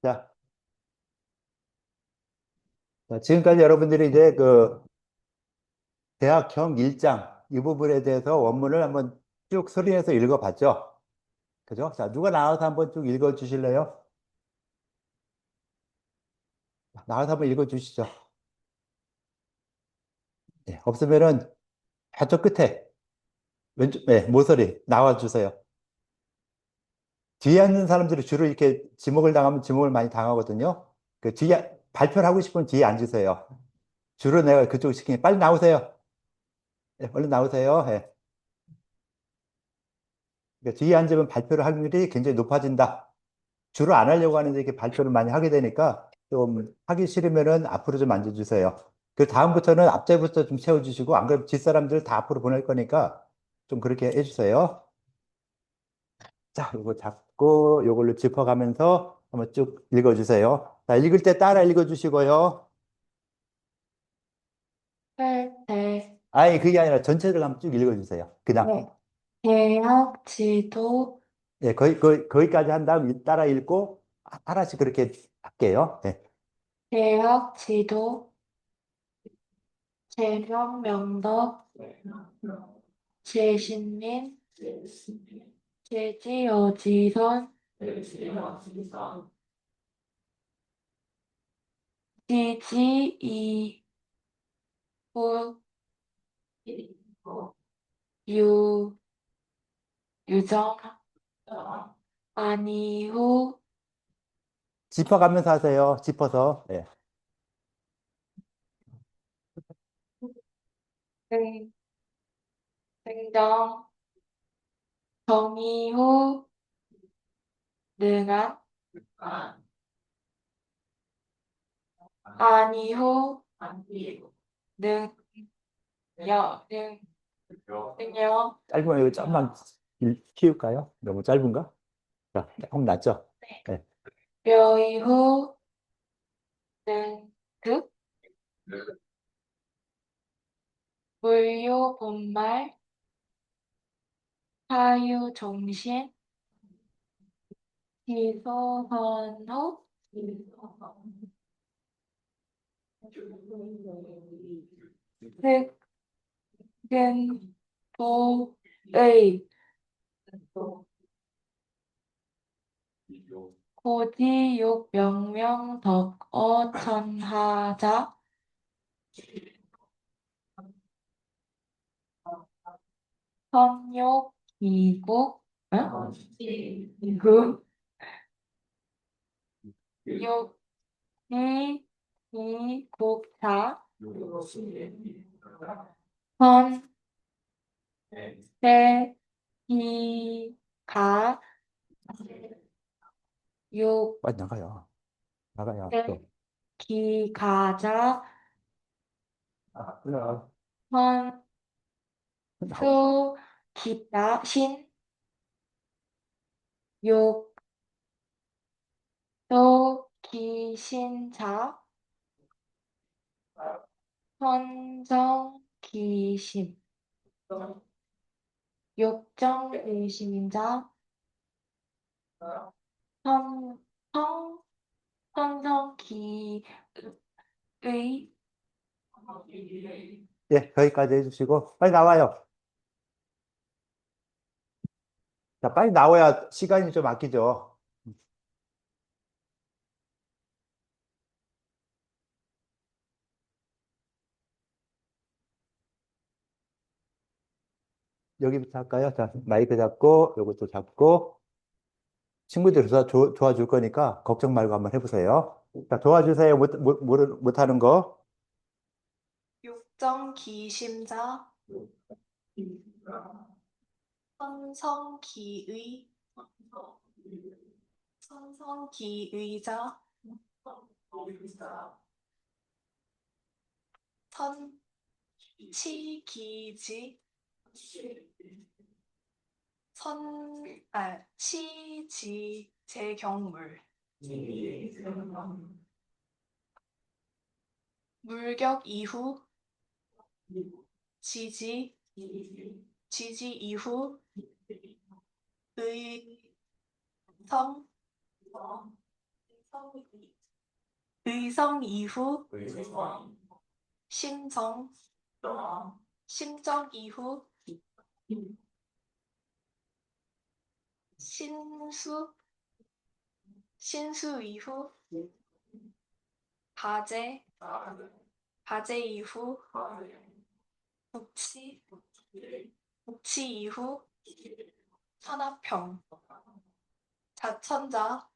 자, 지금까지 여러분들이 이제 그 대학형 일장 이 부분에 대해서 원문을 한번 쭉 소리내서 읽어봤죠? 그죠? 자, 누가 나와서 한번 쭉 읽어주실래요? 나와서 한번 읽어주시죠. 네, 없으면은 저쪽 끝에 왼쪽, 네, 모서리 나와주세요. 뒤에 앉는 사람들이 주로 이렇게 지목을 당하면 지목을 많이 당하거든요. 그 뒤에 발표를 하고 싶으면 뒤에 앉으세요. 주로 내가 그쪽 시키니 빨리 나오세요. 네, 얼른 나오세요. 네. 그러니까 뒤에 앉으면 발표를 할 확률이 굉장히 높아진다. 주로 안 하려고 하는데 이렇게 발표를 많이 하게 되니까 좀 하기 싫으면은 앞으로 좀 앉아주세요. 그 다음부터는 앞자리부터 좀 채워주시고 안 그러면 뒷사람들 다 앞으로 보낼 거니까 좀 그렇게 해주세요. 자, 이거 잡고 요걸로 짚어가면서 한번 쭉 읽어주세요. 자, 읽을 때 따라 읽어주시고요. 네. 아니, 그게 아니라 전체를 한번 쭉 읽어주세요. 그냥. 네. 대학 지도, 예, 거기까지 한 다음 따라 읽고 하나씩 그렇게 할게요. 네. 대학 지도, 재명 명덕, 재신민, 재지어지선, 지지이후, 유, 유정, 아니후, 짚어가면서 하세요. 짚어서. 예. 등, 등정, 정이후, 능한, 아니후, 능, 능, 능요, 짧으면 이거 좀만 키울까요? 너무 짧은가? 자, 조금 낫죠? 네. 묘이후, 능, 물요 본말, 사유종신, 기소선호, 흑근도의, 고지육 명명덕어 천하자, 선욕 이국, 응? 그, 육지 이국자, 선, 세, 이가, 육, 빨리 나가요. 나가요. 세, 또. 기가자, 올라가. 선, 나와. 수, 기타, 신, 욕, 도, 기신자, 선정, 기심, 욕정, 기심자, 선, 성, 선정, 기의, 예, 거기까지 해주시고, 빨리 나와요. 자, 빨리 나와야 시간이 좀 아끼죠. 여기부터 할까요? 자, 마이크 잡고, 요것도 잡고, 친구들이 도와줄 거니까 걱정 말고 한번 해보세요. 자, 도와주세요. 못하는 거. 욕정, 기심자, 선성, 기의, 선성, 기의자, 선, 치기지, 치지, 재경물, 물격 이후, 지지, 지지 이후, 의성, 의성 이후 심정 심정 이후 신수 신수 이후 바제 바제 이후 북치 북치 이후 천하평 자천자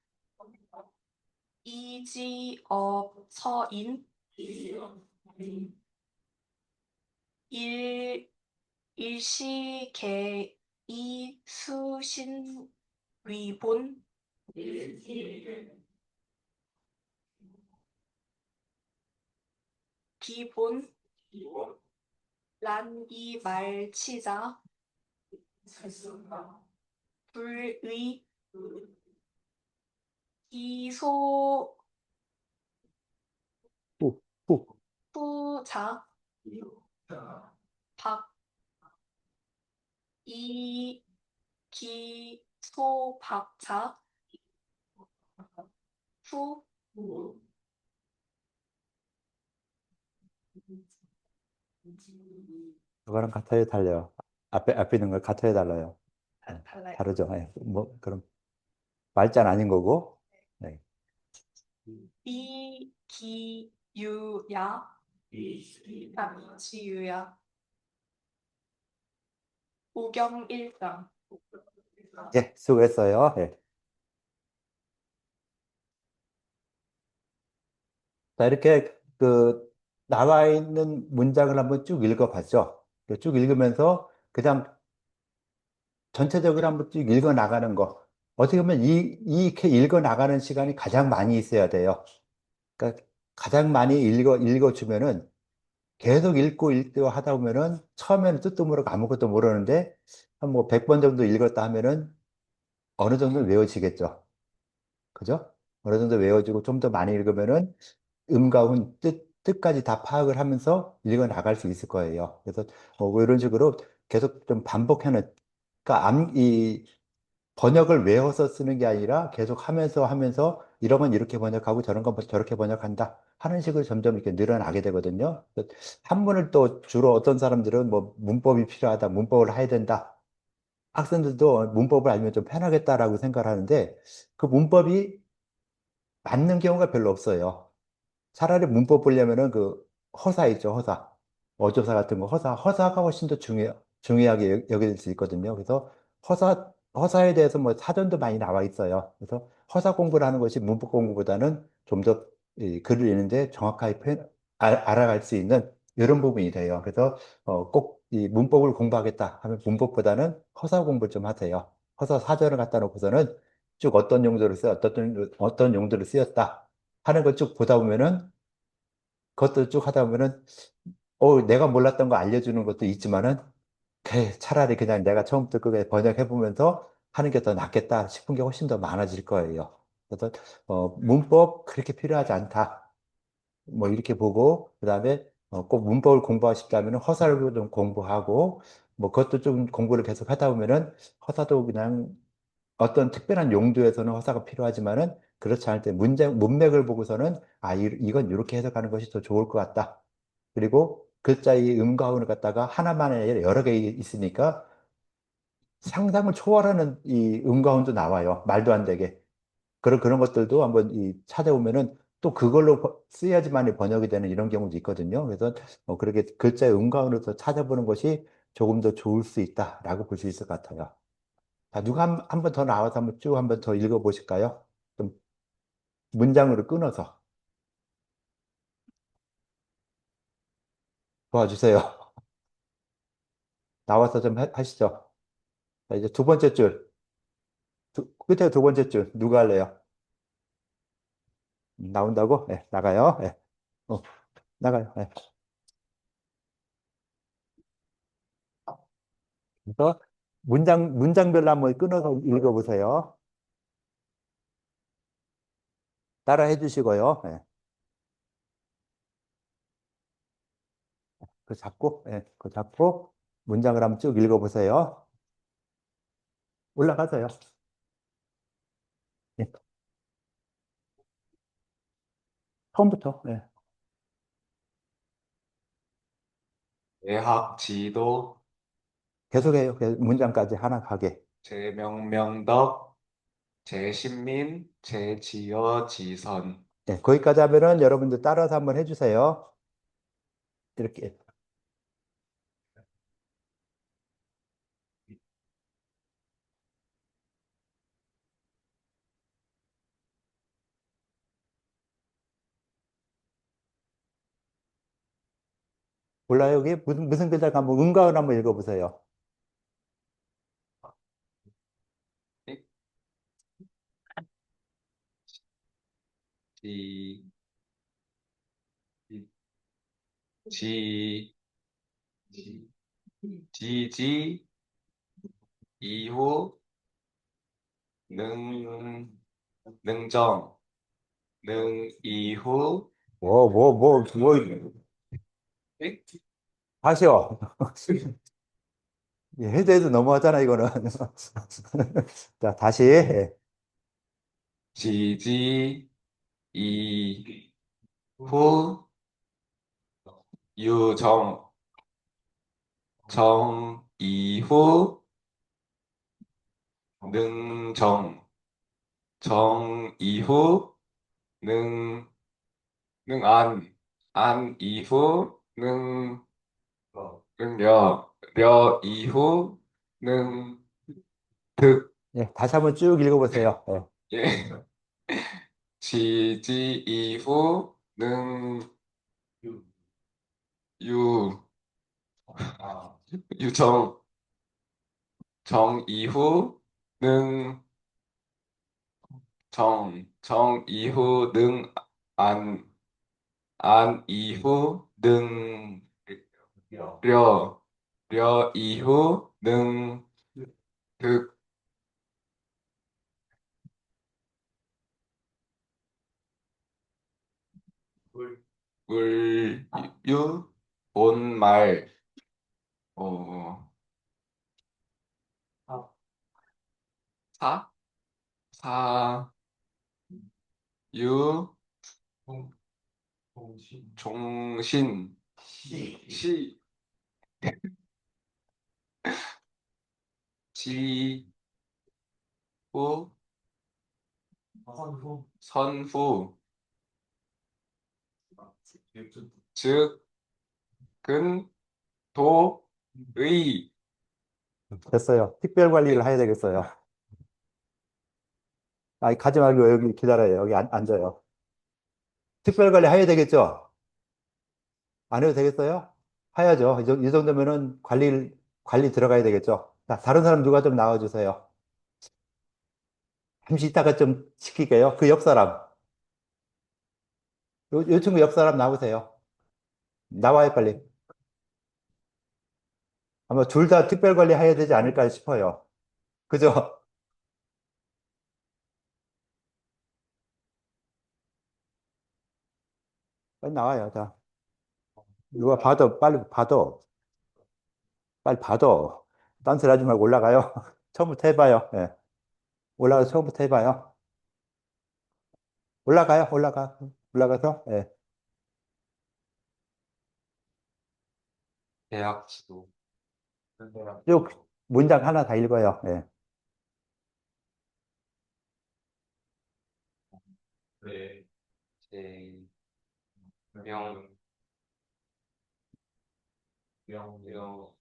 이지업서인 일 일시개 이수신위본 기본 란이말치자 불의 이소 후, 후. 후자 박 이기소박자 후 그거랑 같아요, 달라요? 앞에 있는 걸 같아요, 달라요? 달라요. 다르죠. 예. 뭐, 그럼 말자는 아닌 거고. 네. 이기유야 지유야 오경일장 예, 수고했어요. 예. 자, 이렇게 나와 있는 문장을 한번 쭉 읽어봤죠. 쭉 읽으면서 그냥 전체적으로 한번 쭉 읽어 나가는 거. 어떻게 보면 이렇게 읽어 나가는 시간이 가장 많이 있어야 돼요. 그러니까 가장 많이 읽어주면은 계속 읽고 하다 보면은 처음에는 뜻도 모르고 아무것도 모르는데 한 뭐 100번 정도 읽었다 하면은 어느 정도 외워지겠죠. 그죠? 어느 정도 외워지고 좀 더 많이 읽으면은 음과 운, 뜻까지 다 파악을 하면서 읽어 나갈 수 있을 거예요. 그래서 뭐 이런 식으로 계속 좀 반복하는, 그러니까 이 번역을 외워서 쓰는 게 아니라 계속 하면서 이런 건 이렇게 번역하고 저런 건 저렇게 번역한다 하는 식으로 점점 이렇게 늘어나게 되거든요. 그래서 한문을 또 주로 어떤 사람들은 뭐 문법이 필요하다, 문법을 해야 된다. 학생들도 문법을 알면 좀 편하겠다라고 생각을 하는데 그 문법이 맞는 경우가 별로 없어요. 차라리 문법 보려면은 허사 있죠, 허사. 어조사 같은 거, 허사가 훨씬 더 중요하게 여겨질 수 있거든요. 그래서 허사에 대해서 뭐 사전도 많이 나와 있어요. 그래서 허사 공부를 하는 것이 문법 공부보다는 좀 더 글을 읽는데 정확하게 알아갈 수 있는 이런 부분이 돼요. 그래서 꼭 이 문법을 공부하겠다 하면 문법보다는 허사 공부를 좀 하세요. 허사 사전을 갖다 놓고서는 쭉 어떤 용도를 쓰였다 하는 걸 쭉 보다 보면은 그것도 쭉 하다 보면은 내가 몰랐던 거 알려주는 것도 있지만은 차라리 그냥 내가 처음부터 그게 번역해 보면서 하는 게 더 낫겠다 싶은 게 훨씬 더 많아질 거예요. 그래서 문법 그렇게 필요하지 않다. 뭐 이렇게 보고 그다음에 꼭 문법을 공부하시다면 허사를 좀 공부하고 뭐 그것도 좀 공부를 계속 하다 보면은 허사도 그냥 어떤 특별한 용도에서는 허사가 필요하지만은 그렇지 않을 때 문맥을 보고서는 이건 이렇게 해석하는 것이 더 좋을 것 같다. 그리고 글자의 음가운을 갖다가 하나만 아니라 여러 개 있으니까 상상을 초월하는 이 음가운도 나와요. 말도 안 되게. 그런 것들도 한번 찾아보면은 또 그걸로 쓰여야지만 번역이 되는 이런 경우도 있거든요. 그래서 그렇게 글자의 음가운으로서 찾아보는 것이 조금 더 좋을 수 있다라고 볼 수 있을 것 같아요. 자, 누가 한 번 더 나와서 한번 쭉 한번 더 읽어보실까요? 좀 문장으로 끊어서 도와주세요. 나와서 좀 하시죠. 자, 이제 두 번째 줄, 끝에 두 번째 줄, 누가 할래요? 나온다고? 네, 나가요. 네. 어, 나가요. 네. 그래서 문장별로 한번 끊어서 읽어보세요. 따라 해주시고요. 네. 그 잡고 문장을 한번 쭉 읽어보세요. 올라가세요. 네. 처음부터. 예. 대학 지도, 계속해요. 문장까지 하나 가게. 제명명덕, 제신민, 제지어, 지선. 예, 거기까지 하면은 여러분들 따라서 한번 해주세요. 이렇게. 몰라요? 여기 무슨 글자가 한번 음가을 한번 읽어보세요. 지, 지, 지지, 이후, 능, 능정, 이후, 익, 다시요. 예, 해도 해도 너무하잖아, 이거는. 자, 다시. 예. 지지, 이후, 유정, 이후, 능정, 이후, 능, 이후, 이후, 득, 예, 다시 한번 쭉 읽어보세요. 예. 예. 이후, 유, 유정, 이후, 능, 이후, 안, 이후, 려, 이후, 득, 본말, 어, 사, 사, 유, 종신, 시, 지, 후, 선후, 즉, 근, 도, 의. 됐어요. 특별 관리를 네. 해야 되겠어요. 아, 가지 말고 여기 기다려요. 여기 앉아요. 특별 관리 해야 되겠죠? 안 해도 되겠어요? 해야죠. 이 정도면은 관리 들어가야 되겠죠? 자, 다른 사람 누가 좀 나와주세요. 잠시 있다가 좀 시킬게요. 그 옆 사람. 요 친구 옆 사람 나오세요. 나와요, 빨리. 아마 둘 다 특별 관리 해야 되지 않을까 싶어요. 그죠? 빨리 나와요. 자, 누가 봐도, 빨리 봐도, 빨리 봐도. 딴소리 하지 말고 올라가요. 처음부터 해봐요. 예. 올라가서 처음부터 해봐요. 올라가요. 올라가서, 예. 대학 지도, 쭉 문장 하나 다 읽어요. 예. 네. 제, 명, 명,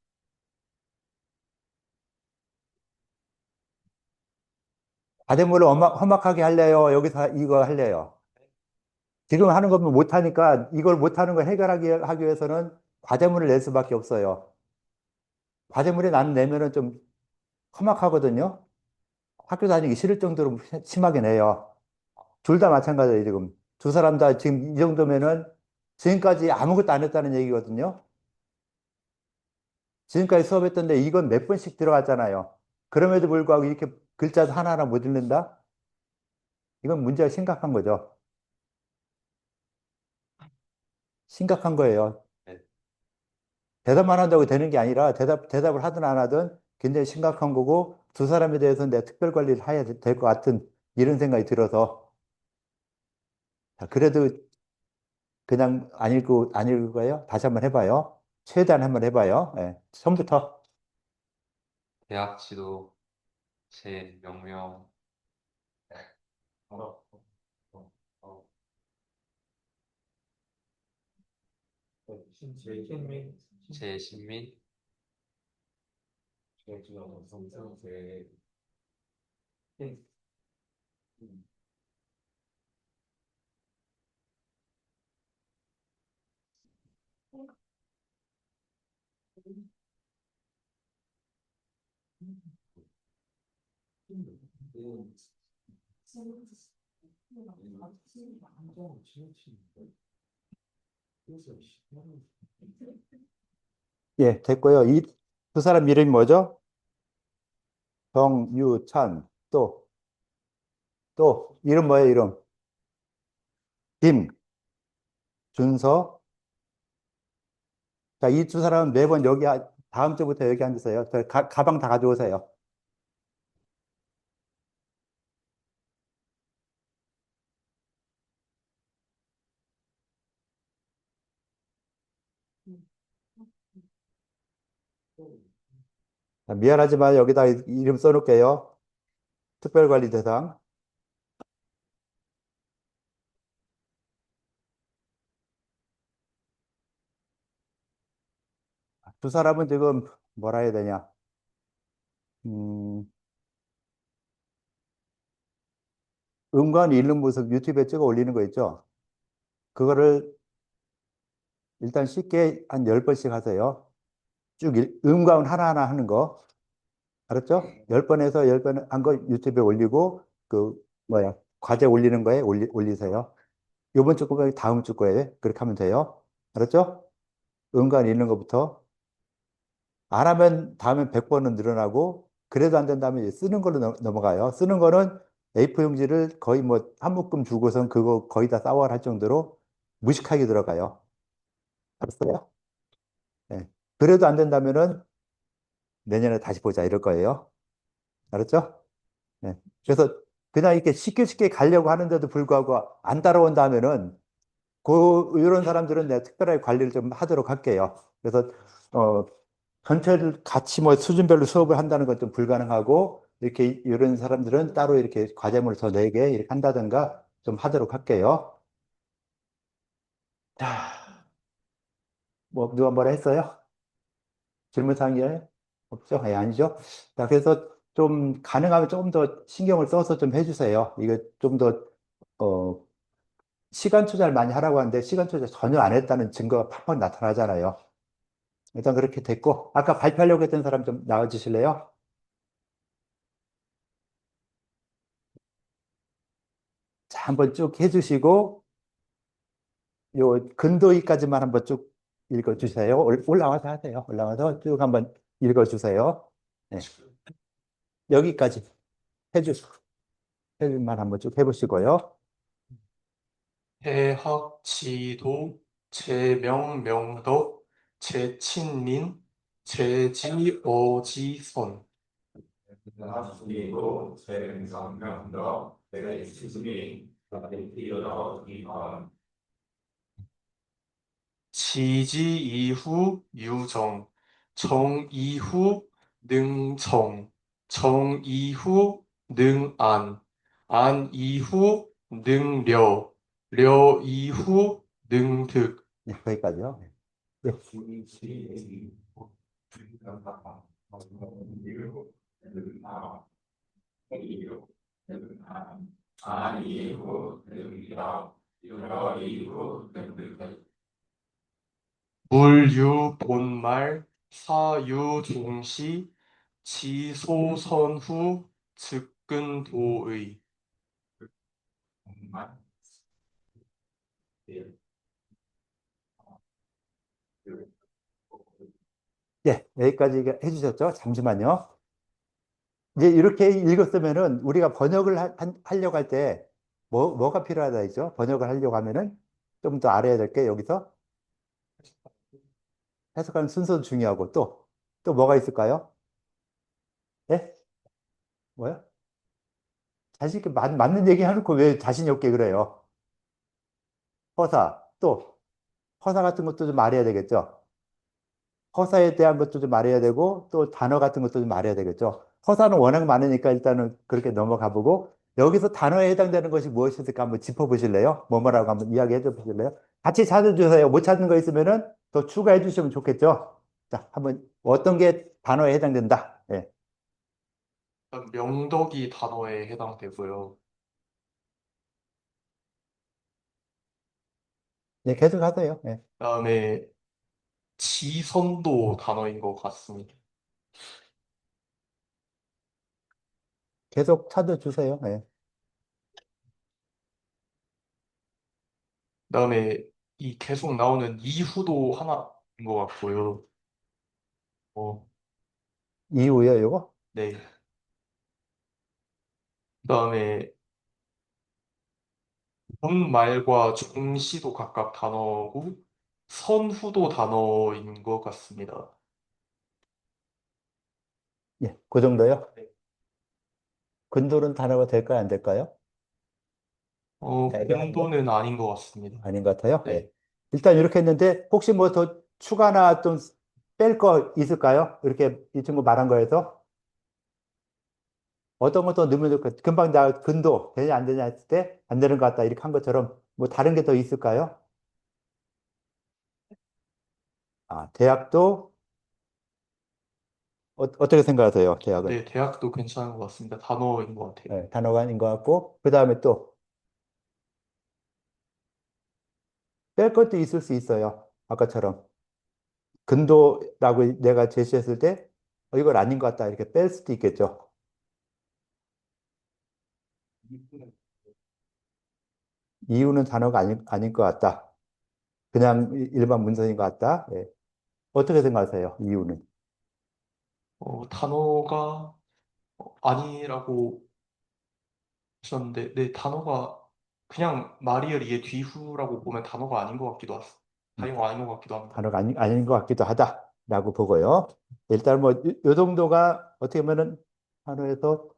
과제물을 험악하게 할래요? 여기서 이거 할래요? 지금 하는 거면 못하니까 이걸 못하는 걸 하기 위해서는 과제물을 낼 수밖에 없어요. 과제물이 나는 내면은 좀 험악하거든요. 학교 다니기 싫을 정도로 심하게 내요. 둘 다 마찬가지예요, 지금. 두 사람 다 지금 이 정도면은 지금까지 아무것도 안 했다는 얘기거든요. 지금까지 수업했던데 이건 몇 번씩 들어갔잖아요. 그럼에도 불구하고 이렇게 글자도 하나하나 못 읽는다? 이건 문제가 심각한 거죠. 심각한 거예요. 네. 대답만 한다고 되는 게 아니라 대답을 하든 안 하든 굉장히 심각한 거고 두 사람에 대해서는 내가 특별 관리를 해야 될 것 같은 이런 생각이 들어서 자, 그래도 그냥 안 읽을 거예요? 다시 한번 해봐요. 최대한 한번 해봐요. 예. 처음부터. 대학 지도 제 명명 어, 어, 어, 제 신민 예, 됐고요. 이 두 사람 이름이 뭐죠? 정유찬. 또, 이름 뭐예요, 이름? 김, 준서. 자, 이 두 사람은 매번 다음 주부터 여기 앉으세요. 가방 다 가져오세요. 자, 미안하지만 여기다 이름 써놓을게요. 특별관리 대상. 두 사람은 지금 뭐라 해야 되냐? 음, 음관 읽는 모습 유튜브에 찍어 올리는 거 있죠? 그거를 일단 쉽게 한 10번씩 하세요. 음관 하나하나 하는 거. 알았죠? 10번에서 10번 한 거 유튜브에 올리고, 과제 올리는 거에 올리세요. 요번 주 거에 다음 주 거에 그렇게 하면 돼요. 알았죠? 음관 읽는 것부터. 안 하면 다음엔 100번은 늘어나고, 그래도 안 된다면 이제 쓰는 걸로 넘어가요. 쓰는 거는 A4 용지를 거의 뭐 한 묶음 주고선 그거 거의 다 싸워야 할 정도로 무식하게 들어가요. 알았어요? 네. 그래도 안 된다면은 내년에 다시 보자 이럴 거예요. 알았죠? 네. 그래서 그냥 이렇게 쉽게 쉽게 가려고 하는데도 불구하고 안 따라온다 하면은 이런 사람들은 내가 특별하게 관리를 좀 하도록 할게요. 그래서 어, 전체를 같이 뭐 수준별로 수업을 한다는 건 좀 불가능하고 이렇게 이런 사람들은 따로 이렇게 과제물을 더 내게 이렇게 한다든가 좀 하도록 할게요. 자, 뭐 누가 뭐라 했어요? 질문사항이 없죠? 예, 아니죠? 자, 그래서 좀 가능하면 조금 더 신경을 써서 좀 해주세요. 이게 좀 더, 어, 시간 투자를 많이 하라고 하는데 시간 투자 전혀 안 했다는 증거가 팍팍 나타나잖아요. 일단 그렇게 됐고, 아까 발표하려고 했던 사람 좀 나와주실래요? 자, 한번 쭉 해주시고, 요 근도이까지만 한번 쭉 읽어주세요. 올라와서 하세요. 올라와서 쭉 한번 읽어주세요. 네. 여기까지 해주시고, 해줄만 한번 쭉 해보시고요. 해학 지도 제명명덕 제친민 제지어지선 그리고 생성명도 내 스승이 이르러 이번 지지이후 유정 정이후 능정 정이후 능안 안이후 능려 려이후 능득 네, 거기까지요. 네. 물유 본말 사유종시 지소선후 즉근도의 네, 여기까지 해주셨죠? 잠시만요. 이제 이렇게 읽었으면은 우리가 번역을 하려고 할 때 뭐가 필요하다 했죠? 번역을 하려고 하면은 좀 더 알아야 될 게 여기서 해석하는 순서도 중요하고 또 뭐가 있을까요? 예? 뭐야? 자신 있게 맞는 얘기 해놓고 왜 자신이 없게 그래요? 허사, 또 허사 같은 것도 좀 말해야 되겠죠. 허사에 대한 것도 좀 말해야 되고 또 단어 같은 것도 좀 말해야 되겠죠. 허사는 워낙 많으니까 일단은 그렇게 넘어가 보고 여기서 단어에 해당되는 것이 무엇일까 한번 짚어보실래요? 뭐뭐라고 한번 이야기해 줘 보실래요? 같이 찾아주세요. 못 찾는 거 있으면은 더 추가해 주시면 좋겠죠. 자, 한번 어떤 게 단어에 해당된다. 예. 일단 명덕이 단어에 해당되고요. 네, 계속 하세요. 예. 그다음에 지선도 단어인 것 같습니다. 계속 찾아주세요. 예. 그다음에 이 계속 나오는 이후도 하나인 것 같고요. 어, 이유요, 이거? 네. 그다음에 본말과 종시도 각각 단어고 선후도 단어인 것 같습니다. 예, 그 정도요? 네. 근돌은 단어가 될까요, 안 될까요? 애매한 거? 근도는 아닌 것 같습니다. 아닌 것 같아요. 예. 네. 일단 이렇게 했는데 혹시 뭐 더 추가나 좀 뺄 거 있을까요? 이렇게 이 친구 말한 거에서 어떤 것도 넣으면 좋을 것 같아요. 금방 나 근도 되냐 안 되냐 했을 때 안 되는 것 같다 이렇게 한 것처럼 뭐 다른 게 더 있을까요? 아, 대학도 어떻게 생각하세요? 대학은 네, 대학도 괜찮은 것 같습니다. 단어인 것 같아요. 예, 단어가 아닌 것 같고 그 다음에 또 뺄 것도 있을 수 있어요. 아까처럼 근도라고 내가 제시했을 때 이걸 아닌 것 같다 이렇게 뺄 수도 있겠죠. 이유는 단어가 아닌 것 같다. 그냥 일반 문서인 것 같다. 예. 어떻게 생각하세요? 이유는? 단어가 아니라고 하셨는데, 네, 단어가 그냥 마리얼 뒤후라고 보면 단어가 아닌 것 같기도 하고, 단어가 아닌 것 같기도 합니다. 단어가 아닌 것 같기도 하다라고 보고요. 일단 뭐, 요 정도가 어떻게 보면은 단어에서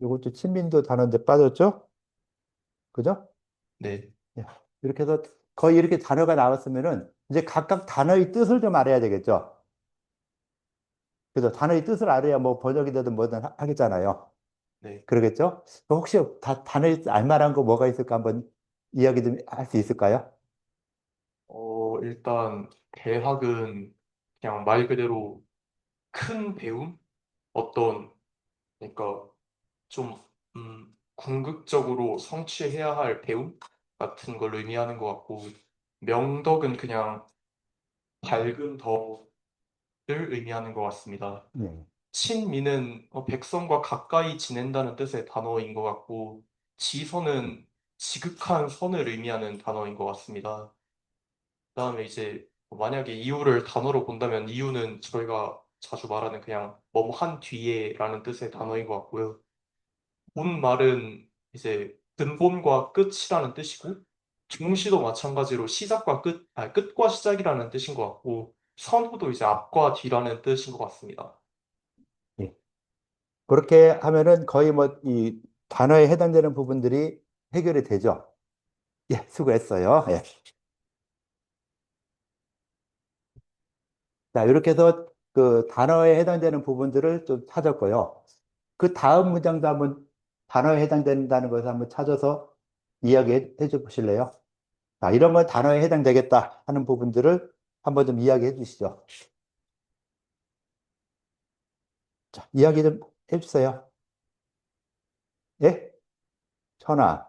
요것도 친민도 단어인데 빠졌죠? 그죠? 네, 예. 이렇게 해서 거의 이렇게 단어가 나왔으면은 이제 각각 단어의 뜻을 좀 알아야 되겠죠? 그죠? 단어의 뜻을 알아야 뭐 번역이 되든 뭐든 하겠잖아요. 네. 그러겠죠? 그럼 혹시 단어의 뜻 알만한 거 뭐가 있을까 한번 이야기 좀 할 수 있을까요? 일단 대학은 그냥 말 그대로 큰 배움? 어떤, 그러니까 좀, 궁극적으로 성취해야 할 배움 같은 걸 의미하는 것 같고, 명덕은 그냥 밝은 덕을 의미하는 것 같습니다. 네. 친미는 백성과 가까이 지낸다는 뜻의 단어인 것 같고, 지선은 지극한 선을 의미하는 단어인 것 같습니다. 그다음에 이제 만약에 이유를 단어로 본다면 이유는 저희가 자주 말하는 그냥 뭐뭐 한 뒤에라는 뜻의 단어인 것 같고요. 본 말은 이제 근본과 끝이라는 뜻이고, 종시도 마찬가지로 시작과 끝, 끝과 시작이라는 뜻인 것 같고, 선후도 이제 앞과 뒤라는 뜻인 것 같습니다. 예. 그렇게 하면은 거의 뭐 이 단어에 해당되는 부분들이 해결이 되죠. 예, 수고했어요. 예. 자, 이렇게 해서 그 단어에 해당되는 부분들을 좀 찾았고요. 그 다음 문장도 한번 단어에 해당된다는 것을 한번 찾아서 이야기해 줘 보실래요? 자, 이런 건 단어에 해당되겠다 하는 부분들을 한번 좀 이야기해 주시죠. 자, 이야기 좀 해주세요. 예? 천하.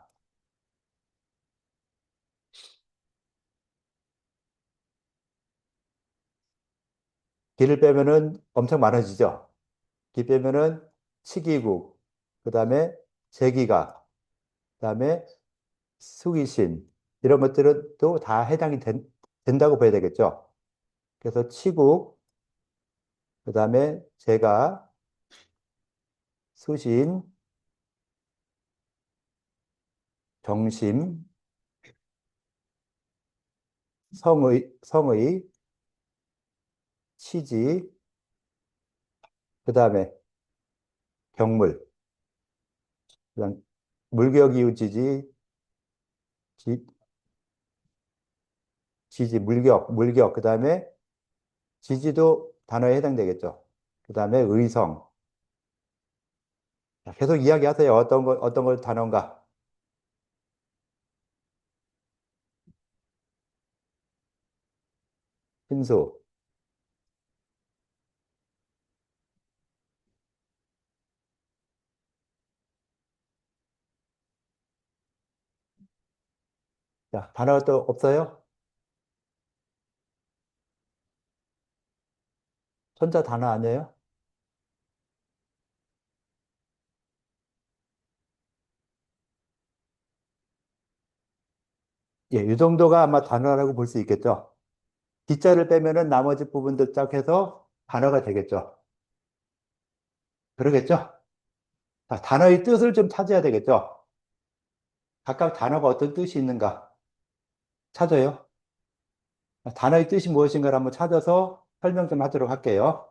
길을 빼면은 엄청 많아지죠. 길 빼면은 치기국, 그 다음에 제기가, 그 다음에 수기신, 이런 것들은 또 다 해당이 된다고 봐야 되겠죠. 그래서 치국, 그 다음에 제가, 수신, 정심, 성의, 치지, 그 다음에 경물, 그다음 물격이웃지지, 지지, 물격, 그 다음에 지지도 단어에 해당되겠죠. 그 다음에 의성. 자, 계속 이야기하세요. 어떤 걸 단어인가? 신수. 자, 단어 또 없어요? 천자 단어 아니에요? 예, 이 정도가 아마 단어라고 볼 수 있겠죠. 기자를 빼면은 나머지 부분도 쫙 해서 단어가 되겠죠. 그러겠죠? 자, 단어의 뜻을 좀 찾아야 되겠죠. 각각 단어가 어떤 뜻이 있는가 찾아요. 단어의 뜻이 무엇인가를 한번 찾아서 설명 좀 하도록 할게요.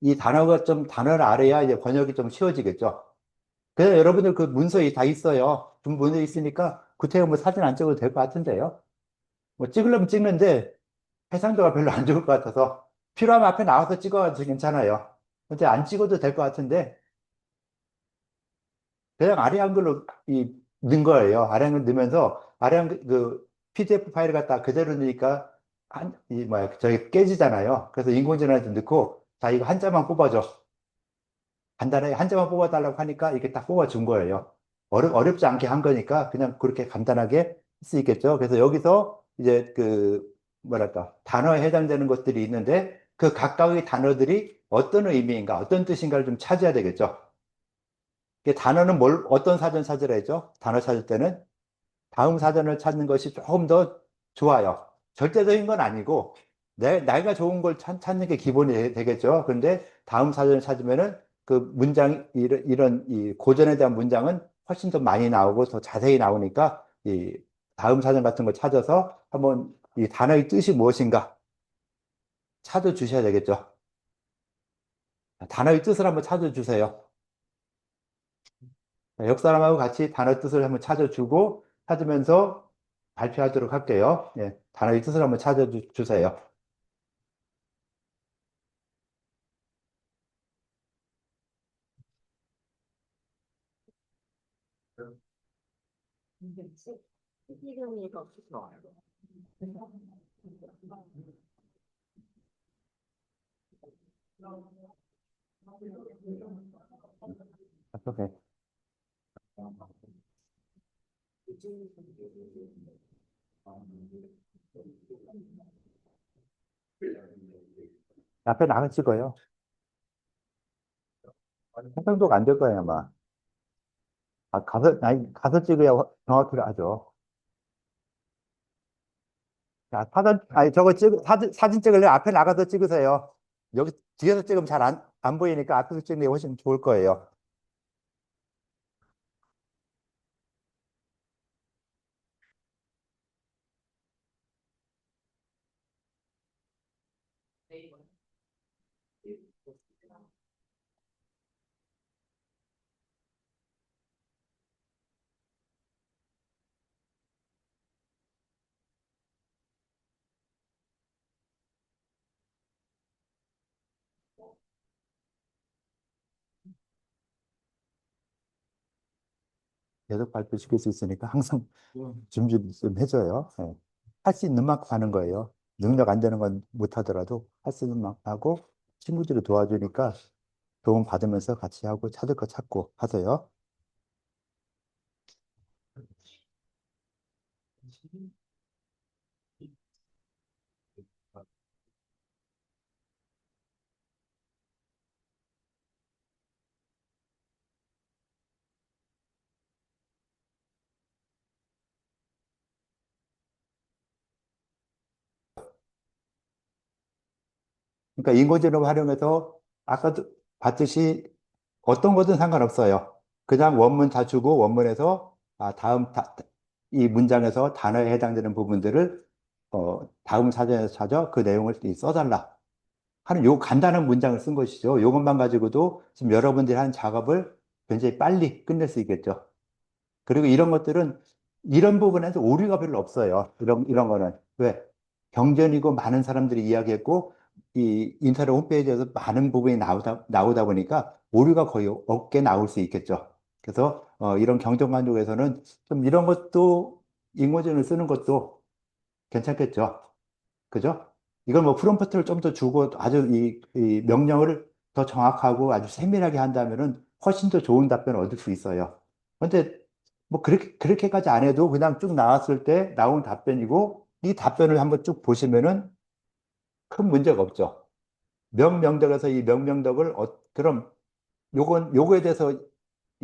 이 단어가 좀 단어를 알아야 이제 번역이 좀 쉬워지겠죠. 그래서 여러분들 그 문서에 다 있어요. 문서에 있으니까 구태여 뭐 사진 안 찍어도 될 것 같은데요. 뭐 찍으려면 찍는데 해상도가 별로 안 좋을 것 같아서 필요하면 앞에 나와서 찍어도 괜찮아요. 근데 안 찍어도 될 것 같은데 그냥 아래 한글로 넣은 거예요. 아래 한글 넣으면서 아래 한글 그 PDF 파일을 갖다 그대로 넣으니까 저기 깨지잖아요. 그래서 인공지능한테 넣고 자 이거 한자만 뽑아줘. 간단하게 한자만 뽑아달라고 하니까 이렇게 딱 뽑아준 거예요. 어렵지 않게 한 거니까 그냥 그렇게 간단하게 할 수 있겠죠. 그래서 여기서 이제 뭐랄까 단어에 해당되는 것들이 있는데 그 각각의 단어들이 어떤 의미인가 어떤 뜻인가를 좀 찾아야 되겠죠. 단어는 어떤 사전 찾으라 했죠? 단어 찾을 때는 다음 사전을 찾는 것이 조금 더 좋아요. 절대적인 건 아니고, 내가 좋은 걸 찾는 게 기본이 되겠죠. 그런데 다음 사전을 찾으면은 그 이런 이 고전에 대한 문장은 훨씬 더 많이 나오고 더 자세히 나오니까 이 다음 사전 같은 거 찾아서 한번 이 단어의 뜻이 무엇인가 찾아주셔야 되겠죠. 단어의 뜻을 한번 찾아주세요. 옆 사람하고 같이 단어 뜻을 한번 찾아주고 찾으면서 발표하도록 할게요. 예, 단어의 뜻을 한번 찾아주세요. 오케이. 앞에 나가 찍어요. 해상도가 안 될 거예요, 아마. 가서 찍어야 정확히 하죠. 자, 저거 사진 찍을래? 앞에 나가서 찍으세요. 여기 뒤에서 찍으면 잘 안 보이니까 앞에서 찍는 게 훨씬 좋을 거예요. 계속 발표시킬 수 있으니까 항상 준비 좀 해줘요. 예. 할 수 있는 만큼 하는 거예요. 능력 안 되는 건 못하더라도 할 수 있는 만큼 하고 친구들이 도와주니까 도움 받으면서 같이 하고 찾을 거 찾고 하세요. 그러니까 인공지능을 활용해서 아까도 봤듯이 어떤 거든 상관없어요. 그냥 원문 다 주고 원문에서 이 문장에서 단어에 해당되는 부분들을 다음 사전에서 찾아 그 내용을 써달라 하는 요 간단한 문장을 쓴 것이죠. 요것만 가지고도 지금 여러분들이 한 작업을 굉장히 빨리 끝낼 수 있겠죠. 그리고 이런 것들은 이런 부분에서 오류가 별로 없어요. 이런 거는. 왜? 경전이고 많은 사람들이 이야기했고, 이 인터넷 홈페이지에서 많은 부분이 나오다 보니까 오류가 거의 없게 나올 수 있겠죠. 그래서, 이런 경전관 쪽에서는 좀 이런 것도 인공지능을 쓰는 것도 괜찮겠죠. 그죠? 이걸 뭐 프롬프트를 좀 더 주고 아주 이 명령을 더 정확하고 아주 세밀하게 한다면은 훨씬 더 좋은 답변을 얻을 수 있어요. 근데 뭐 그렇게까지 안 해도 그냥 쭉 나왔을 때 나온 답변이고 이 답변을 한번 쭉 보시면은 큰 문제가 없죠. 명명덕에서 이 명명덕을 그럼 요거에 대해서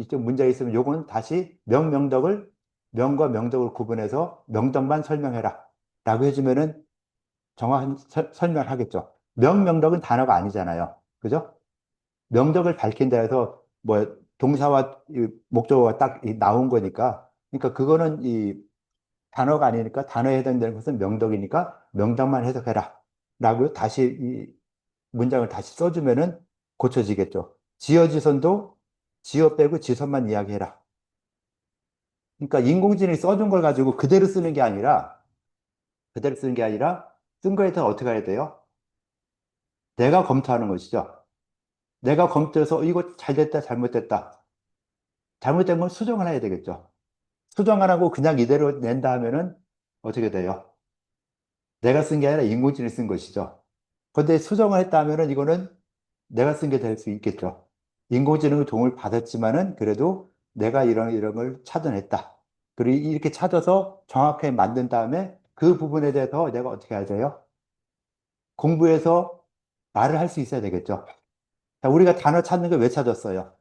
좀 문제가 있으면 요건 다시 명과 명덕을 구분해서 명덕만 설명해라 라고 해주면은 정확한 설명하겠죠. 명명덕은 단어가 아니잖아요. 그죠? 명덕을 밝힌다 해서 뭐 동사와 이 목적어가 딱 나온 거니까 그러니까 그거는 이 단어가 아니니까 단어에 해당되는 것은 명덕이니까 명덕만 해석해라 라고 다시 이 문장을 다시 써주면은 고쳐지겠죠. 지어지선도 지어 빼고 지선만 이야기해라. 그러니까 인공지능이 써준 걸 가지고 그대로 쓰는 게 아니라 쓴 거에 더 어떻게 해야 돼요? 내가 검토하는 것이죠. 내가 검토해서 이거 잘 됐다, 잘못됐다. 잘못된 건 수정을 해야 되겠죠. 수정 안 하고 그냥 이대로 낸다 하면은 어떻게 돼요? 내가 쓴 게 아니라 인공지능이 쓴 것이죠. 근데 수정을 했다 하면은 이거는 내가 쓴 게 될 수 있겠죠. 인공지능의 도움을 받았지만은 그래도 내가 이런 걸 찾아냈다. 그리고 이렇게 찾아서 정확하게 만든 다음에 그 부분에 대해서 내가 어떻게 해야 돼요? 공부해서 말을 할 수 있어야 되겠죠. 자, 우리가 단어 찾는 걸 왜 찾았어요?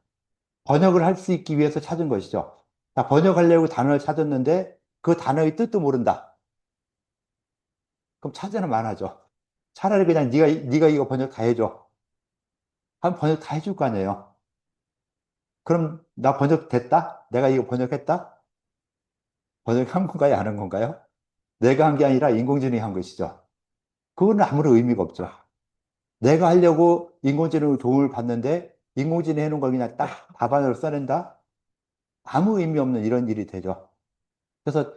번역을 할 수 있기 위해서 찾은 것이죠. 자, 번역하려고 단어를 찾았는데 그 단어의 뜻도 모른다. 그럼 찾으는 많아져. 차라리 그냥 네가 이거 번역 다 해줘. 하면 번역 다 해줄 거 아니에요. 그럼 나 번역 됐다? 내가 이거 번역했다? 번역한 건가요? 안 한 건가요? 내가 한 게 아니라 인공지능이 한 것이죠. 그거는 아무런 의미가 없죠. 내가 하려고 인공지능 도움을 받는데 인공지능이 해놓은 걸 그냥 딱 답안으로 써낸다? 아무 의미 없는 이런 일이 되죠. 그래서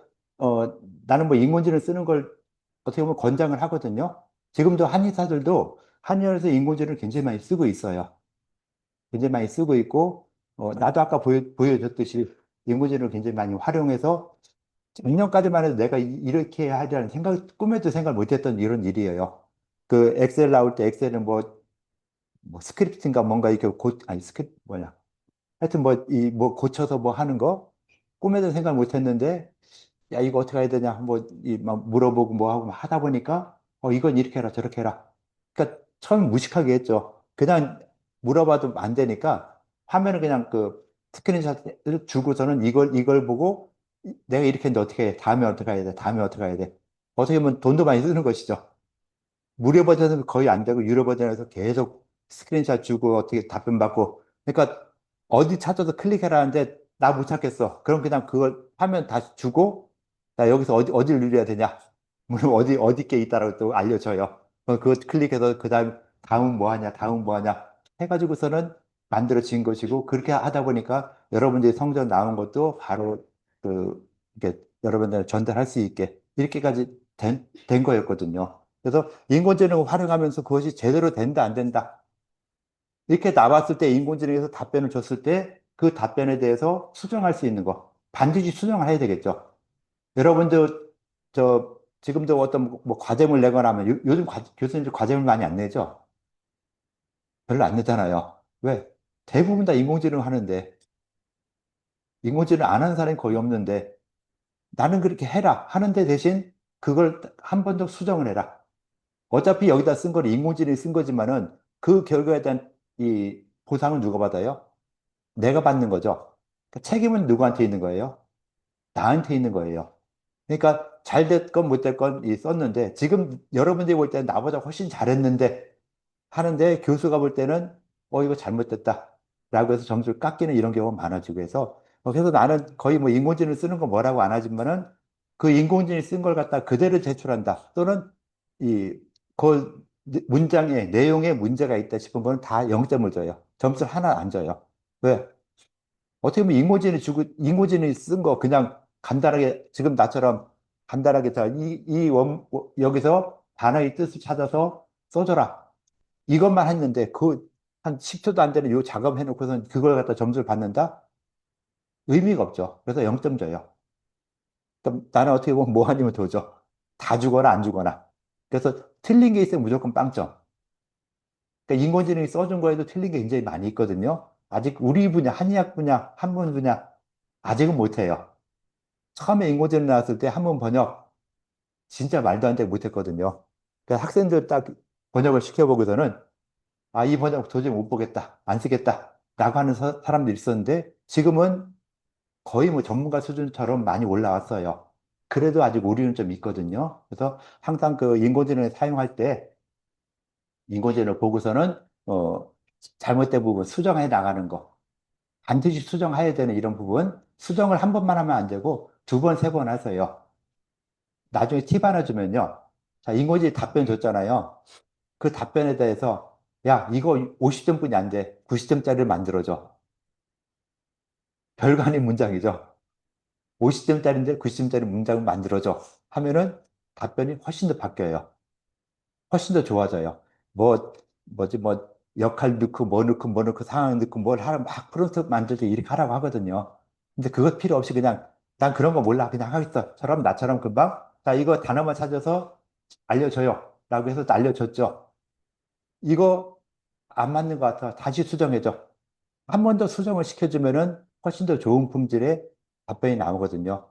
나는 뭐 인공지능 쓰는 걸 어떻게 보면 권장을 하거든요. 지금도 한의사들도 한의원에서 인공지능을 굉장히 많이 쓰고 있어요. 굉장히 많이 쓰고 있고 나도 아까 보여줬듯이 인공지능을 굉장히 많이 활용해서 작년까지만 해도 내가 이렇게 하리라는 꿈에도 생각 못했던 이런 일이에요. 그 엑셀 나올 때 엑셀은 뭐 스크립트인가 뭔가 이렇게 아니 스크립트 뭐냐 하여튼 뭐 고쳐서 뭐 하는 거 꿈에도 생각 못했는데 야, 이거 어떻게 해야 되냐, 막 물어보고 뭐 하고 막 하다 보니까, 이건 이렇게 해라, 저렇게 해라. 그러니까 처음 무식하게 했죠. 그냥 물어봐도 안 되니까 화면을 그냥 그 스크린샷을 주고서는 이걸 보고 내가 이렇게 했는데 어떻게 해? 다음에 어떻게 해야 돼? 다음에 어떻게 해야 돼? 어떻게 보면 돈도 많이 쓰는 것이죠. 무료 버전은 거의 안 되고 유료 버전에서 계속 스크린샷 주고 어떻게 답변 받고 그러니까 어디 찾아서 클릭해라 하는데 나 못 찾겠어. 그럼 그냥 그걸 화면 다시 주고 나 여기서 어디를 누려야 되냐? 물론 어디 게 있다라고 또 알려줘요. 그럼 그거 클릭해서 다음 뭐 하냐? 다음 뭐 하냐? 해가지고서는 만들어진 것이고 그렇게 하다 보니까 여러분들이 성적 나온 것도 바로 이렇게 여러분들 전달할 수 있게 이렇게까지 된 거였거든요. 그래서 인공지능을 활용하면서 그것이 제대로 된다, 안 된다. 이렇게 나왔을 때 인공지능에서 답변을 줬을 때 그 답변에 대해서 수정할 수 있는 거. 반드시 수정을 해야 되겠죠. 여러분들, 지금도 어떤 뭐 과제물 내거나 하면 요즘 교수님들 과제물 많이 안 내죠? 별로 안 내잖아요. 왜? 대부분 다 인공지능 하는데, 인공지능 안 하는 사람이 거의 없는데, 나는 그렇게 해라. 하는데 대신 그걸 한 번 더 수정을 해라. 어차피 여기다 쓴 걸 인공지능이 쓴 거지만은 그 결과에 대한 이 보상은 누가 받아요? 내가 받는 거죠. 그러니까 책임은 누구한테 있는 거예요? 나한테 있는 거예요. 그러니까 잘 됐건 못 됐건 썼는데 지금 여러분들이 볼 때는 나보다 훨씬 잘했는데 하는데 교수가 볼 때는 이거 잘못됐다 라고 해서 점수를 깎이는 이런 경우가 많아지고 해서 그래서 나는 거의 뭐 인공지능 쓰는 거 뭐라고 안 하지만은 그 인공지능이 쓴 걸 갖다 그대로 제출한다 또는 그 문장에 내용에 문제가 있다 싶은 거는 다 0점을 줘요. 점수를 하나 안 줘요. 왜? 어떻게 보면 인공지능이 쓴 거 그냥 간단하게, 지금 나처럼 간단하게 여기서 단어의 뜻을 찾아서 써줘라. 이것만 했는데 그 한 10초도 안 되는 요 작업 해놓고선 그걸 갖다 점수를 받는다? 의미가 없죠. 그래서 0점 줘요. 그럼 나는 어떻게 보면 뭐 아니면 도죠. 다 주거나 안 주거나. 그래서 틀린 게 있으면 무조건 빵점. 그러니까 인공지능이 써준 거에도 틀린 게 굉장히 많이 있거든요. 아직 우리 분야, 한의학 분야, 한문 분야, 아직은 못해요. 처음에 인공지능 나왔을 때 한문 번역, 진짜 말도 안 되게 못했거든요. 그러니까 학생들 딱 번역을 시켜보고서는, 아, 이 번역 도저히 못 보겠다, 안 쓰겠다, 라고 하는 사람들이 있었는데, 지금은 거의 뭐 전문가 수준처럼 많이 올라왔어요. 그래도 아직 오류는 좀 있거든요. 그래서 항상 그 인공지능을 사용할 때, 인공지능을 보고서는, 잘못된 부분 수정해 나가는 거, 반드시 수정해야 되는 이런 부분, 수정을 한 번만 하면 안 되고, 두 번, 세 번 하세요. 나중에 팁 하나 주면요. 자, 인공지능이 답변 줬잖아요. 그 답변에 대해서, 야, 이거 50점뿐이 안 돼. 90점짜리를 만들어줘. 별거 아닌 문장이죠. 50점짜리인데 90점짜리 문장을 만들어줘. 하면은 답변이 훨씬 더 바뀌어요. 훨씬 더 좋아져요. 뭐, 뭐, 역할 넣고, 뭐 넣고, 상황 넣고, 뭘 하라, 막 프롬프트 만들 때 이렇게 하라고 하거든요. 근데 그것 필요 없이 그냥, 난 그런 거 몰라. 그냥 하겠어. 저럼 나처럼 금방, 자, 이거 단어만 찾아서 알려줘요. 라고 해서 알려줬죠. 이거 안 맞는 것 같아. 다시 수정해줘. 한 번 더 수정을 시켜주면은 훨씬 더 좋은 품질의 답변이 나오거든요.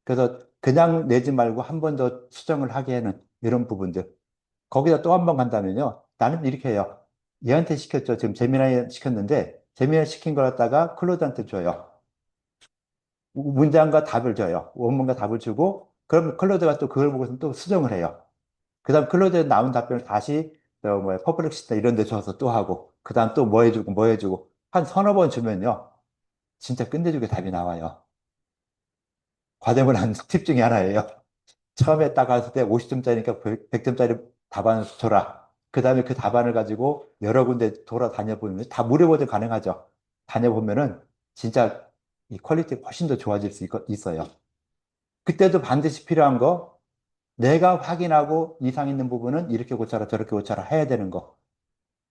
그래서 그냥 내지 말고 한 번 더 수정을 하게 하는 이런 부분들. 거기다 또 한 번 간다면요. 나는 이렇게 해요. 얘한테 시켰죠. 지금 재미나이 시켰는데, 재미나이 시킨 걸 갖다가 클로드한테 줘요. 문장과 답을 줘요. 원문과 답을 주고, 그럼 클로드가 또 그걸 보고서 또 수정을 해요. 그 다음 클로드에 나온 답변을 다시, 퍼플렉시나 이런 데 줘서 또 하고, 그 다음 또 뭐 해주고, 뭐 해주고, 한 서너 번 주면요. 진짜 끝내주게 답이 나와요. 과대문 한 팁 중에 하나예요. 처음에 딱 갔을 때 50점짜리니까 100점짜리 답안을 줘라. 그 다음에 그 답안을 가지고 여러 군데 돌아다녀 보면 다 무료 버전 가능하죠. 다녀보면은 진짜 이 퀄리티가 훨씬 더 좋아질 수 있어요. 그때도 반드시 필요한 거, 내가 확인하고 이상 있는 부분은 이렇게 고쳐라, 저렇게 고쳐라 해야 되는 거.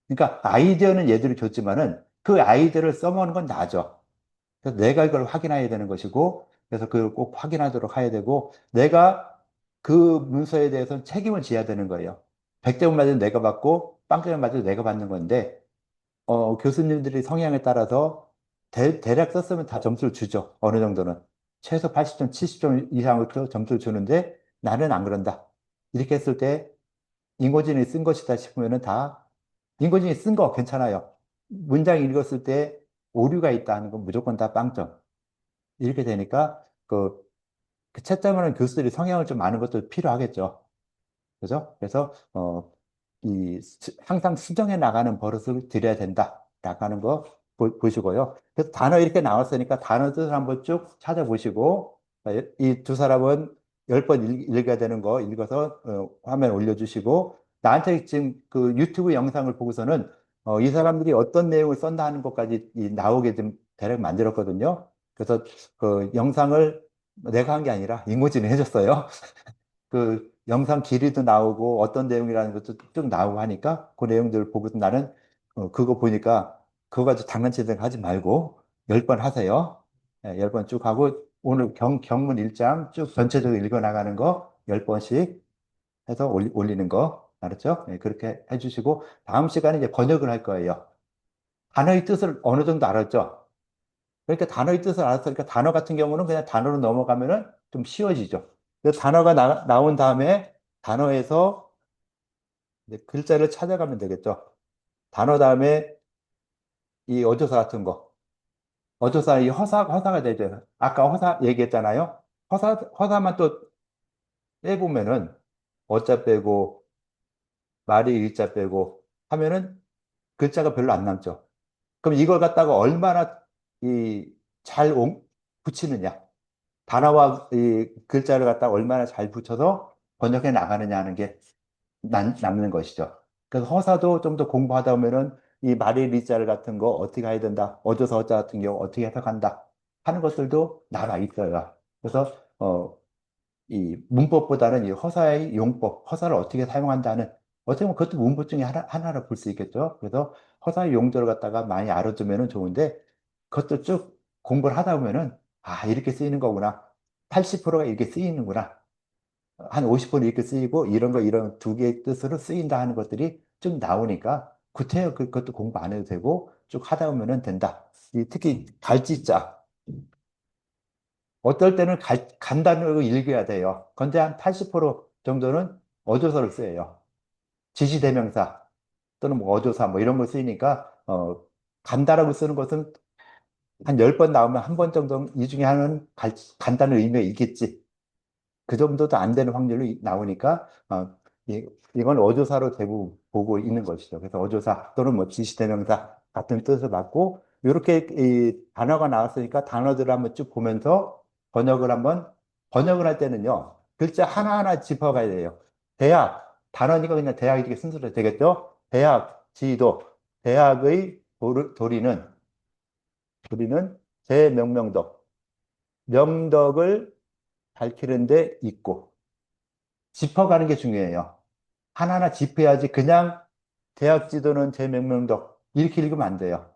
그러니까 아이디어는 얘들이 줬지만은 그 아이디어를 써먹는 건 나죠. 그래서 내가 이걸 확인해야 되는 것이고, 그래서 그걸 꼭 확인하도록 해야 되고, 내가 그 문서에 대해서는 책임을 져야 되는 거예요. 100점 맞으면 내가 받고, 빵점을 맞으면 내가 받는 건데, 교수님들이 성향에 따라서 대략 썼으면 다 점수를 주죠. 어느 정도는. 최소 80점, 70점 이상을 점수를 주는데, 나는 안 그런다. 이렇게 했을 때, 인공지능이 쓴 것이다 싶으면은 다, 인공지능이 쓴 거 괜찮아요. 문장 읽었을 때 오류가 있다 하는 건 무조건 다 빵점. 이렇게 되니까 그 채점하는 교수들이 성향을 좀 아는 것도 필요하겠죠. 그죠? 그래서 항상 수정해 나가는 버릇을 들여야 된다라고 하는 거 보시고요. 그래서 단어 이렇게 나왔으니까 단어 뜻을 한번 쭉 찾아보시고 이 두 사람은 10번 읽어야 되는 거 읽어서 화면 올려주시고 나한테 지금 그 유튜브 영상을 보고서는 이 사람들이 어떤 내용을 썼나 하는 것까지 나오게 좀 대략 만들었거든요. 그래서 그 영상을 내가 한 게 아니라 인공지능이 해줬어요. 그 영상 길이도 나오고 어떤 내용이라는 것도 쭉 나오고 하니까 그 내용들을 보고서 나는 그거 보니까 그거 가지고 장난치듯 하지 말고 10번 하세요. 10번 쭉 하고 오늘 경문 1장 쭉 전체적으로 읽어 나가는 거 10번씩 해서 올리는 거 알았죠? 네, 그렇게 해주시고 다음 시간에 이제 번역을 할 거예요. 단어의 뜻을 어느 정도 알았죠? 그러니까 단어의 뜻을 알았으니까 단어 같은 경우는 그냥 단어로 넘어가면은 좀 쉬워지죠. 그 단어가 나온 다음에 단어에서 이제 글자를 찾아가면 되겠죠. 단어 다음에 이 어조사 같은 거. 어조사 이 허사가 되죠. 아까 허사 얘기했잖아요. 허사만 또 빼보면은 어자 빼고 말이 일자 빼고 하면은 글자가 별로 안 남죠. 그럼 이걸 갖다가 얼마나 잘 붙이느냐. 단어와 이 글자를 갖다가 얼마나 잘 붙여서 번역해 나가느냐 하는 게 남는 것이죠. 그래서 허사도 좀 더 공부하다 보면은 이 말의 리자를 같은 거 어떻게 해야 된다. 어조서 어자 같은 경우 어떻게 해석한다 하는 것들도 나와 있어요. 그래서 이 문법보다는 이 허사의 용법, 허사를 어떻게 사용한다는 어떻게 보면 그것도 문법 중에 하나로 볼 수 있겠죠. 그래서 허사의 용도를 갖다가 많이 알아두면 좋은데 그것도 쭉 공부를 하다 보면은 아, 이렇게 쓰이는 거구나. 80%가 이렇게 쓰이는구나. 한 50% 이렇게 쓰이고 이런 거 이런 두 개의 뜻으로 쓰인다 하는 것들이 쭉 나오니까 구태여 그것도 공부 안 해도 되고 쭉 하다 보면은 된다. 특히 갈지자. 어떨 때는 간단으로 읽어야 돼요. 근데 한 80% 정도는 어조서를 써요. 지시대명사 또는 뭐 어조사 뭐 이런 거 쓰이니까 간다라고 쓰는 것은 한 10번 나오면 한 번 정도 이 중에 하나는 간단한 의미가 있겠지. 그 정도도 안 되는 확률로 나오니까 이건 어조사로 대부분 보고 있는 것이죠. 그래서 어조사 또는 뭐 지시대명사 같은 뜻을 받고 이렇게 이 단어가 나왔으니까 단어들을 한번 쭉 보면서 번역을 할 때는요 글자 하나하나 짚어가야 돼요. 대학 단어니까 그냥 대학이 이렇게 순서로 되겠죠. 대학 지도 대학의 도리는 제 명명덕 명덕을 밝히는 데 있고 짚어가는 게 중요해요. 하나하나 짚어야지 그냥 대학 지도는 제 명명덕 이렇게 읽으면 안 돼요.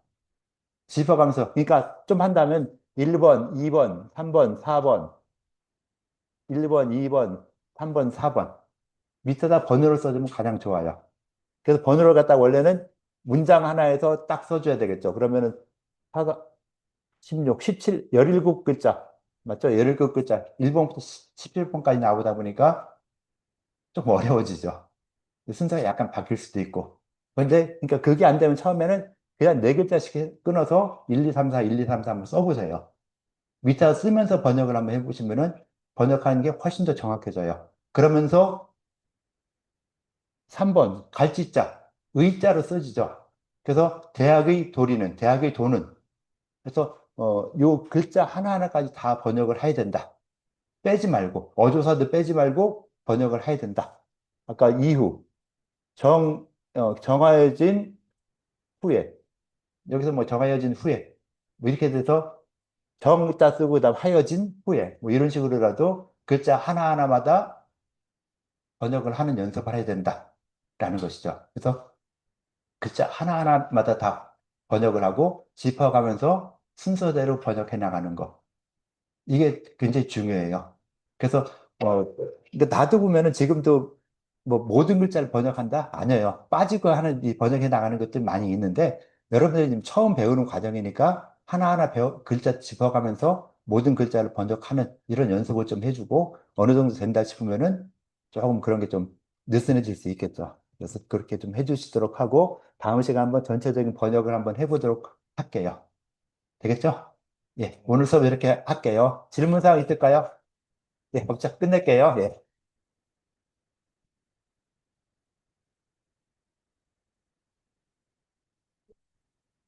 짚어가면서 그러니까 좀 한다면 1번, 2번, 3번, 4번 1번, 2번, 3번, 4번 밑에다 번호를 써주면 가장 좋아요. 그래서 번호를 갖다 원래는 문장 하나에서 딱 써줘야 되겠죠. 그러면은 16, 17, 17글자 맞죠? 17글자 1번부터 17번까지 나오다 보니까 좀 어려워지죠. 순서가 약간 바뀔 수도 있고. 근데, 그러니까 그게 안 되면 처음에는 그냥 네 글자씩 끊어서 1, 2, 3, 4, 1, 2, 3, 4 한번 써보세요. 밑에 쓰면서 번역을 한번 해보시면은 번역하는 게 훨씬 더 정확해져요. 그러면서 3번, 갈지자, 의자로 써지죠. 그래서 대학의 도는. 그래서, 요 글자 하나하나까지 다 번역을 해야 된다. 빼지 말고, 어조사도 빼지 말고 번역을 해야 된다. 아까 이후, 정하여진 후에 여기서 뭐 정하여진 후에 뭐 이렇게 돼서 정자 쓰고 그다음 하여진 후에 뭐 이런 식으로라도 글자 하나하나마다 번역을 하는 연습을 해야 된다라는 것이죠. 그래서 글자 하나하나마다 다 번역을 하고 짚어가면서 순서대로 번역해 나가는 거. 이게 굉장히 중요해요. 그래서 근데 나도 보면은 지금도 뭐 모든 글자를 번역한다? 아니에요. 빠지고 하는 이 번역해 나가는 것들이 많이 있는데 여러분들이 지금 처음 배우는 과정이니까 하나하나 글자 짚어가면서 모든 글자를 번역하는 이런 연습을 좀 해주고 어느 정도 된다 싶으면은 조금 그런 게 좀 느슨해질 수 있겠죠. 그래서 그렇게 좀 해주시도록 하고 다음 시간 한번 전체적인 번역을 한번 해보도록 할게요. 되겠죠? 예, 오늘 수업 이렇게 할게요. 질문사항 있을까요? 예, 걱정 끝낼게요. 예.